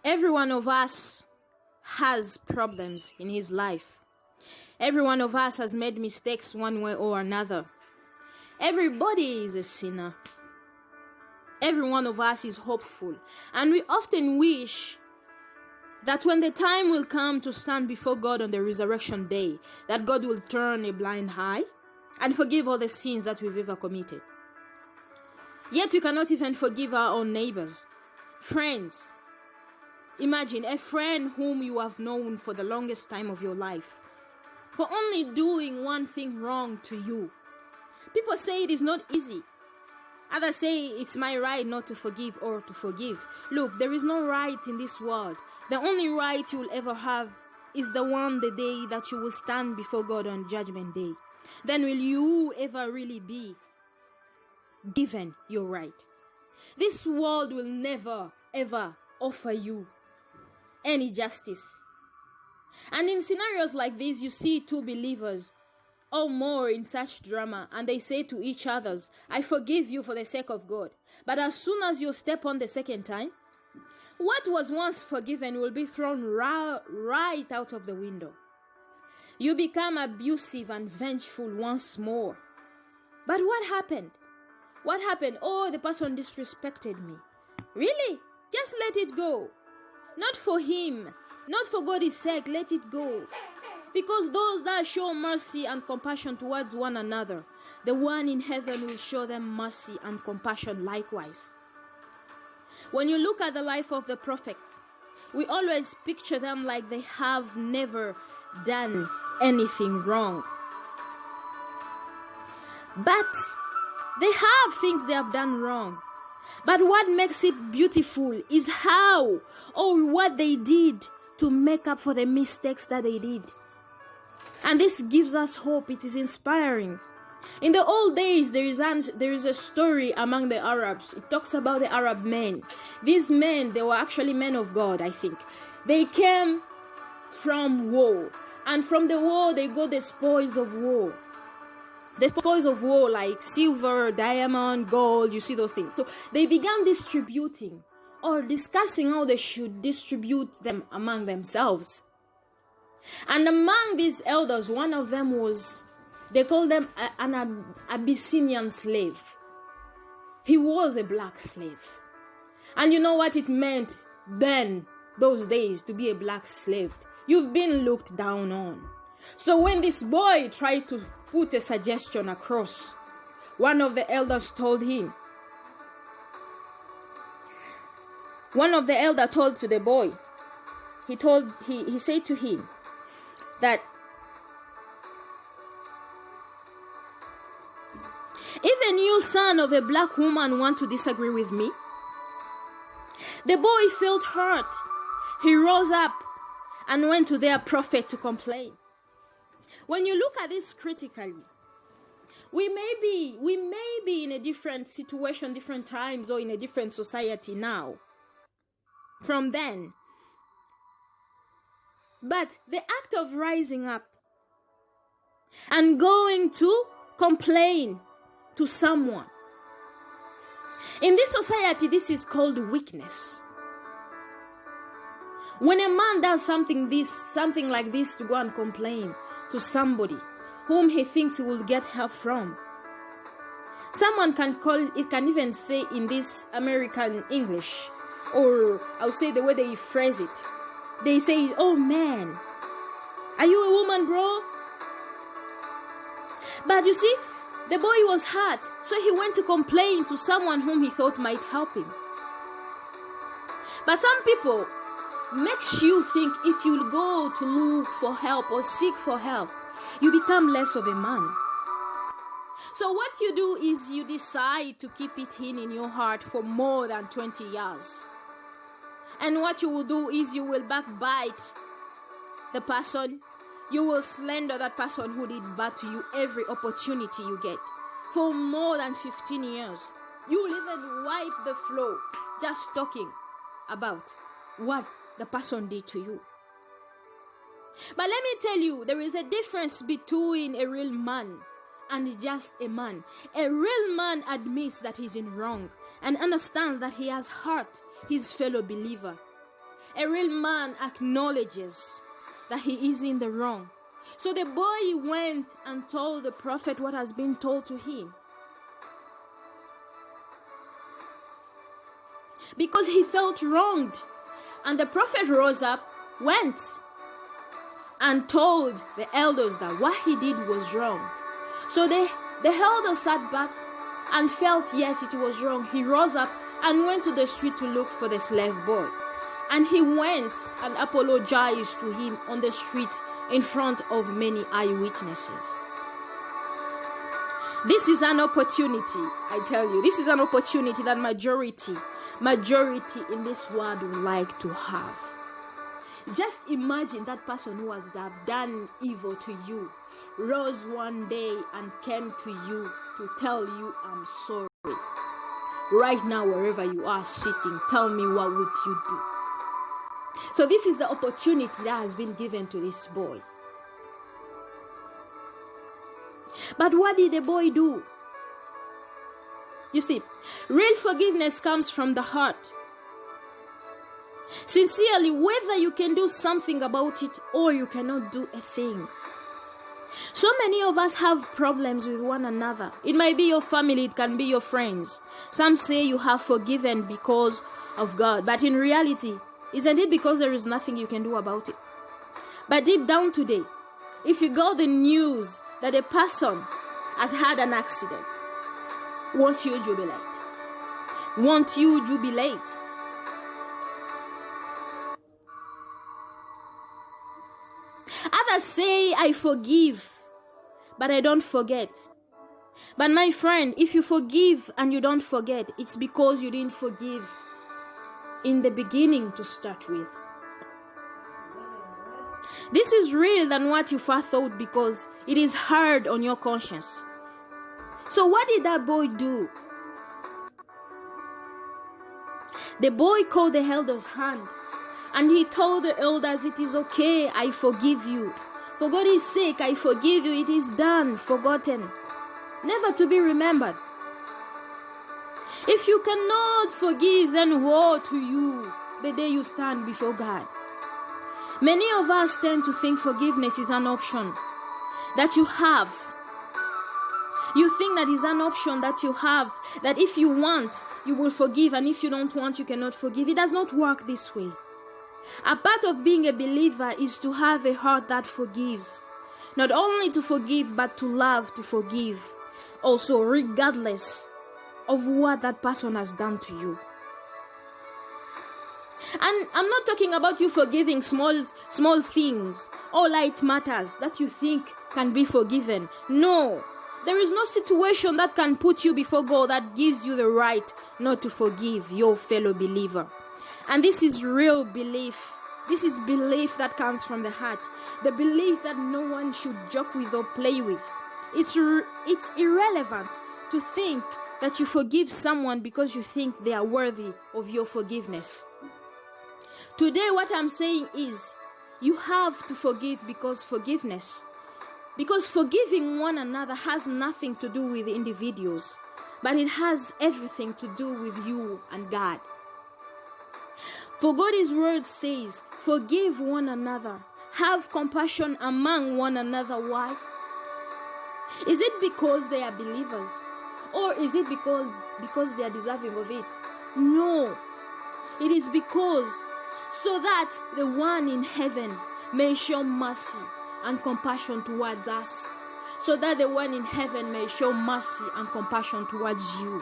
Every one of us has problems in his life. Every one of us has made mistakes one way or another. Everybody is a sinner. Every one of us is hopeful. And we often wish that when the time will come to stand before God on the resurrection day, that God will turn a blind eye and forgive all the sins that we've ever committed. Yet we cannot even forgive our own neighbors, friends. Imagine a friend whom you have known for the longest time of your life, for only doing one thing wrong to you. People say it is not easy. Others say it's my right not to forgive or to forgive. Look, there is no right in this world. The only right you will ever have is the day that you will stand before God on Judgment Day. Then will you ever really be given your right? This world will never ever offer you any justice. And in scenarios like this, you see two believers or more in such drama, and they say to each other, I forgive you for the sake of God. But as soon as you step on the second time, what was once forgiven will be thrown right out of the window. You become abusive and vengeful once more. But what happened? What happened? Oh, the person disrespected me. Really? Just let it go. Not for him, not for God's sake, let it go. Because those that show mercy and compassion towards one another, the one in heaven will show them mercy and compassion likewise. When you look at the life of the prophet, we always picture them like they have never done anything wrong. But they have things they have done wrong. But what makes it beautiful is how or what they did to make up for the mistakes that they did. And this gives us hope. It is inspiring. In the old days, there is a story among the Arabs. It talks about the Arab men. These men, they were actually men of God, I think. They came from war. And from the war, they got the spoils of war. The spoils of war like silver, diamond, gold, you see those things. So they began distributing or discussing how they should distribute them among themselves. And among these elders, one of them was, they called them an Abyssinian slave. He was a black slave. And you know what it meant then, those days, to be a black slave? You've been looked down on. So when this boy tried to put a suggestion across, one of the elders told him, told to the boy, he said to him that even you, son of a black woman, want to disagree with me? The boy felt hurt. He rose up and went to their prophet to complain. When you look at this critically, we may be in a different situation, different times, or in a different society now from then. But the act of rising up and going to complain to someone, in this society, this is called weakness. When a man does something like this, to go and complain to somebody whom he thinks he will get help from, someone can even say in this American English, or I'll say the way they phrase it, they say, oh man, are you a woman, bro? But you see, the boy was hurt, so he went to complain to someone whom he thought might help him. But some people makes you think if you go to look for help or seek for help, you become less of a man. So what you do is you decide to keep it in your heart for more than 20 years. And what you will do is you will backbite the person. You will slander that person who did bad to you every opportunity you get. For more than 15 years. You will even wipe the floor just talking about what the person did to you. But let me tell you, there is a difference between a real man and just a man. A real man admits that he's in wrong and understands that he has hurt his fellow believer. A real man acknowledges that he is in the wrong. So the boy went and told the prophet what has been told to him. Because he felt wronged. And the prophet rose up, went, and told the elders that what he did was wrong. So the elders sat back and felt, yes, it was wrong. He rose up and went to the street to look for the slave boy. And he went and apologized to him on the street in front of many eyewitnesses. This is an opportunity, I tell you. This is an opportunity that majority in this world would like to have. Just imagine that person who has done evil to you rose one day and came to you to tell you, I'm sorry. Right now, wherever you are sitting, tell me, what would you do? So this is the opportunity that has been given to this boy. But what did the boy do? You see, real forgiveness comes from the heart. Sincerely, whether you can do something about it or you cannot do a thing. So many of us have problems with one another. It might be your family, it can be your friends. Some say you have forgiven because of God, but in reality, isn't it because there is nothing you can do about it? But deep down today, if you got the news that a person has had an accident, won't you jubilate? Won't you jubilate? Others say, I forgive, but I don't forget. But my friend, if you forgive and you don't forget, it's because you didn't forgive in the beginning to start with. This is real than what you first thought because it is hard on your conscience. So what did that boy do? The boy called the elder's hand and he told the elders, it is okay, I forgive you. For God's sake, I forgive you. It is done, forgotten, never to be remembered. If you cannot forgive, then woe to you the day you stand before God. Many of us tend to think forgiveness is an option that you have. You think that is an option that you have, that if you want, you will forgive, and if you don't want, you cannot forgive. It does not work this way. A part of being a believer is to have a heart that forgives. Not only to forgive, but to love to forgive. Also, regardless of what that person has done to you. And I'm not talking about you forgiving small things or light matters that you think can be forgiven. No, there is no situation that can put you before God that gives you the right not to forgive your fellow believer. And this is real belief. This is belief that comes from the heart. The belief that no one should joke with or play with. It's irrelevant to think that you forgive someone because you think they are worthy of your forgiveness. Today, what I'm saying is, you have to forgive because forgiving one another has nothing to do with individuals, but it has everything to do with you and God. For God's word says, forgive one another, have compassion among one another. Why? Is it because they are believers? Or is it because they are deserving of it? No. It is because so that the one in heaven may show mercy and compassion towards us. So that the one in heaven may show mercy and compassion towards you.